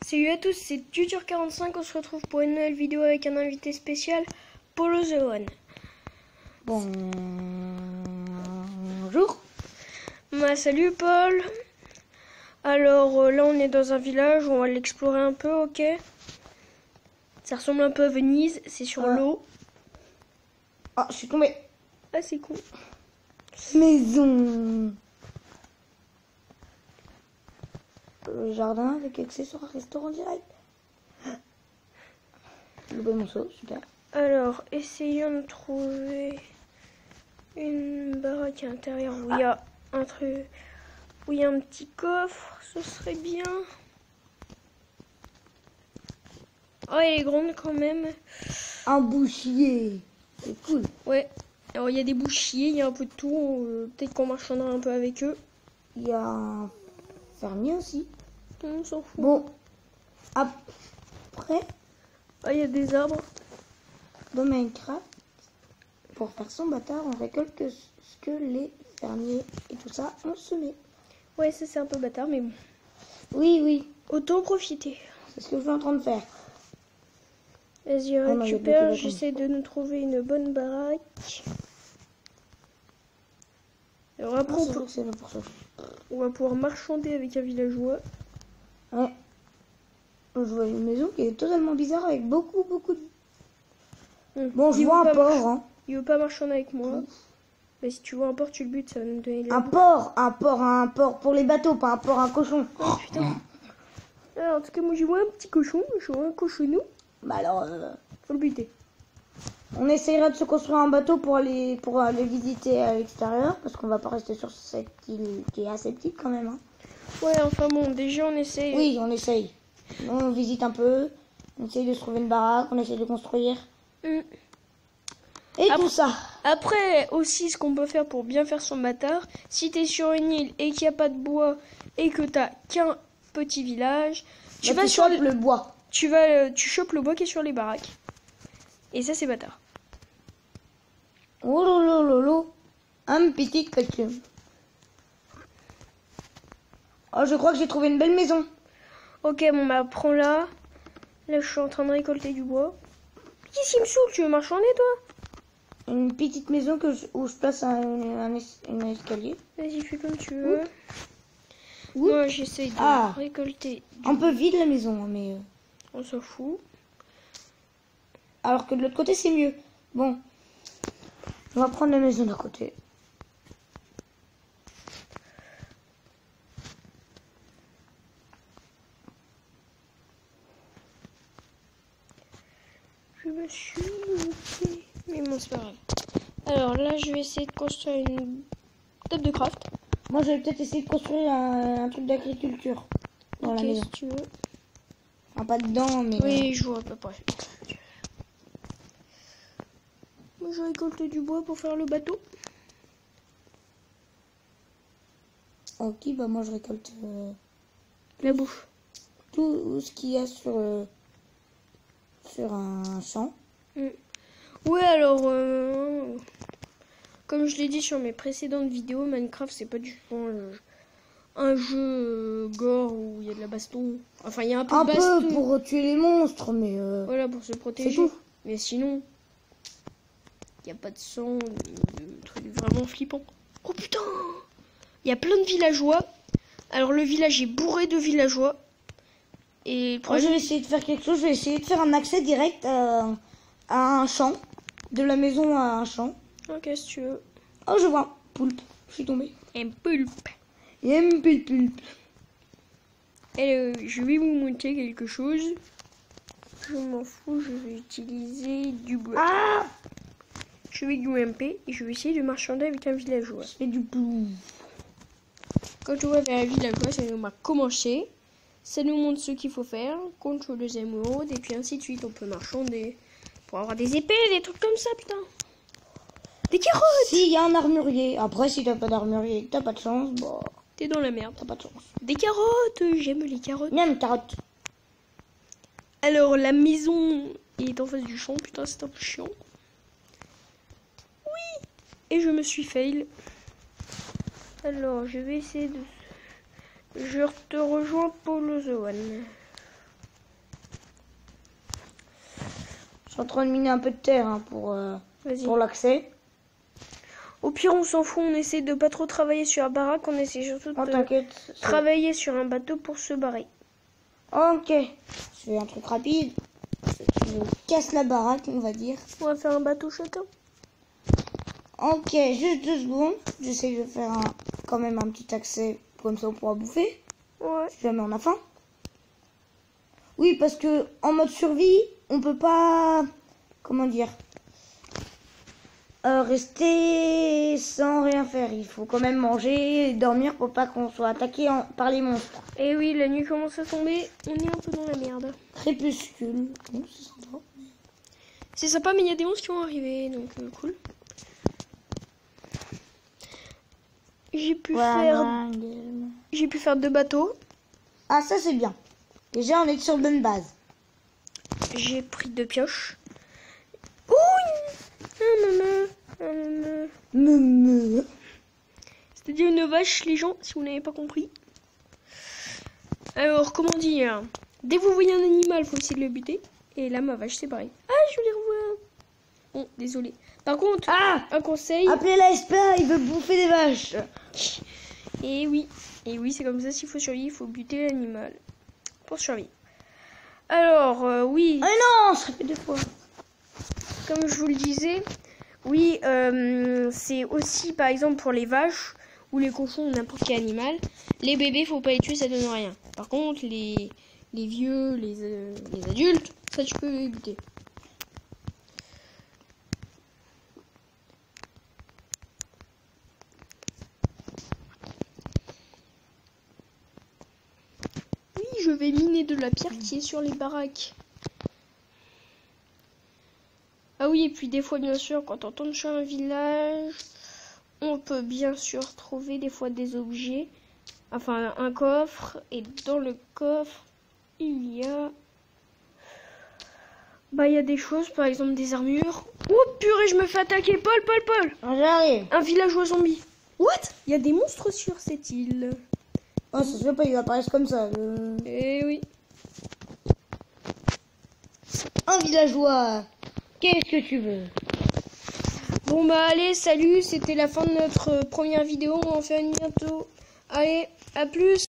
Salut à tous, c'est Tutur45. On se retrouve pour une nouvelle vidéo avec un invité spécial, Polo The One. Bonjour. Salut Paul. Alors là, on est dans un village, on va l'explorer un peu, ok? Ça ressemble un peu à Venise, c'est sur l'eau. Ah, je suis tombée. Ah, c'est cool. Maison. Le jardin avec accessoires, restaurant direct. Le bon morceau, super. Alors, essayons de trouver une baraque à l'intérieur où il y a un truc, où il y a un petit coffre, ce serait bien. Oh, elle est grande quand même. Un bouchier. C'est cool. Ouais. Alors, il y a des bouchiers, il y a un peu de tout. Peut-être qu'on marchandera un peu avec eux. Il y a un fermier aussi. On s'en fout. Bon. Après, Ah, il y a des arbres. dans Minecraft, pour faire son bâtard, on récolte ce que les fermiers et tout ça ont semé. Ouais, ça c'est un peu bâtard, mais bon. Oui. Autant profiter. C'est ce que je suis en train de faire. Vas-y, non, il y a récupère. beaucoup de J'essaie de nous trouver une bonne baraque. Alors après, on va pouvoir marchander avec un villageois. Ouais. Je vois une maison qui est totalement bizarre avec beaucoup de... Bon, je vois un port. Hein. Il veut pas marchander avec moi. Mais si tu vois un port, tu le butes, ça va nous donner un port pour les bateaux, pas un port, un cochon. Oh putain. Alors, en tout cas, moi j'ai vois un petit cochon, je vois un cochonou. Bah alors, faut le buter. On essaiera de se construire un bateau pour aller visiter à l'extérieur, parce qu'on va pas rester sur cette île qui est assez petite quand même. Hein. Ouais, enfin bon, déjà on essaye. Oui, on essaye. On visite un peu, on essaye de se trouver une baraque, on essaye de construire. Et tout ça. Après, aussi, ce qu'on peut faire pour bien faire son bâtard, si t'es sur une île et qu'il n'y a pas de bois et que t'as qu'un petit village, tu vas sur le bois. Tu chopes le bois qui est sur les baraques. Et ça, c'est bâtard. Oh lolo, un petit cochon. Oh, je crois que j'ai trouvé une belle maison. Ok, bon, bah, prends là. Là, je suis en train de récolter du bois. Qu'est-ce qui me saoule? Tu veux marchander, toi? Une petite maison où je place un escalier. Vas-y, fais comme tu veux. Moi, j'essaie de récolter. Un peu vide la maison, mais... On s'en fout. Alors que de l'autre côté, c'est mieux. Bon. On va prendre la maison d'un côté. Je me suis loupée. Mais bon, c'est pas grave. Alors là, je vais essayer de construire une table de craft. Moi, j'avais peut-être essayé de construire un truc d'agriculture dans la maison. Si tu veux. Enfin, pas dedans, mais... Oui, je vois à peu près. Moi, je récolte du bois pour faire le bateau. Ok, bah moi, je récolte... La bouffe. Tout ce qu'il y a sur un champ. Ouais, alors... comme je l'ai dit sur mes précédentes vidéos, Minecraft, c'est pas du tout un jeu gore où il y a de la baston. Enfin, il y a un peu de baston. Un peu pour tuer les monstres, mais... Voilà, pour se protéger. C'est tout. Mais sinon, il n'y a pas de sang, de trucs vraiment flippants. Oh putain! Il y a plein de villageois. Alors, le village est bourré de villageois. Et Moi, je vais essayer de faire quelque chose. Je vais essayer de faire un accès direct à un champ. De la maison à un champ. Ok, si tu veux. Oh, je vois un poulpe. Je suis tombée. Un poulpe. Et un poulpe. Et je vais vous montrer quelque chose. Je m'en fous, je vais utiliser du bois. Je vais grimper et je vais essayer de marchander avec un villageois. Je fais du blou. Quand tu vois vers un villageois, ça nous va commencer. Ça nous montre ce qu'il faut faire contre les émeraudes et puis ainsi de suite. On peut marchander pour avoir des épées, des trucs comme ça, putain. Des carottes. S'il y a un armurier. Après, si t'as pas d'armurier et que t'as pas de chance, bon... T'es dans la merde. T'as pas de chance. Des carottes, j'aime les carottes. Miam, carotte. Alors, la maison est en face du champ. Putain, c'est un peu chiant. Oui. Et je me suis fail. Alors, je vais essayer de... Je te rejoins Polo The One. suis en train de miner un peu de terre hein, Vas-y. pour l'accès. Au pire, on s'en fout, on essaie de pas trop travailler sur la baraque, on essaie surtout Oh, de t'inquiète. travailler sur un bateau pour se barrer. Ok. Je fais un truc rapide. Je casse la baraque, on va dire. On va faire un bateau chacun. Ok, juste 2 secondes. J'essaie de faire quand même un petit accès, comme ça on pourra bouffer. Ouais. Si jamais on a faim. Oui, parce que en mode survie, on peut pas... Comment dire rester sans rien faire. Il faut quand même manger et dormir pour pas qu'on soit attaqué par les monstres. Et oui, la nuit commence à tomber, on est un peu dans la merde. Crépuscule. Bon, c'est sympa. C'est sympa, mais il y a des monstres qui vont arriver, donc cool. J'ai pu faire 2 bateaux. Ah, ça c'est bien. Déjà, on est sur bonne base. J'ai pris 2 pioches. Ouh, c'est-à-dire une vache, les gens, si vous n'avez pas compris. Alors, comment dire? Dès que vous voyez un animal, faut essayer de le buter. Et là, ma vache, c'est pareil. Ah, je les revois. Bon, désolé. Par contre, un conseil. Appelez la SPA, il veut bouffer des vaches. Et oui, c'est comme ça. S'il faut survivre, il faut buter l'animal pour survivre. Alors, oui. Ah non, ça fait 2 fois. Comme je vous le disais, oui, c'est aussi, par exemple, pour les vaches ou les cochons ou n'importe quel animal. Les bébés, faut pas les tuer, ça donne rien. Par contre, les vieux, les adultes, ça tu peux les buter. Oui, je vais miner de la pierre qui est sur les baraques. Ah oui, et puis des fois, bien sûr, quand on tombe sur un village, on peut bien sûr trouver des fois des objets. Enfin, un coffre. Et dans le coffre, il y a... il y a des choses, par exemple des armures. Oh purée, je me fais attaquer. Paul. J'arrive. Un villageois zombie. What? Il y a des monstres sur cette île. Oh, ça se fait pas, ils apparaissent comme ça. Eh oui. Un villageois. Qu'est-ce que tu veux? Bon allez, salut, c'était la fin de notre première vidéo. On va en faire une bientôt. Allez, à plus.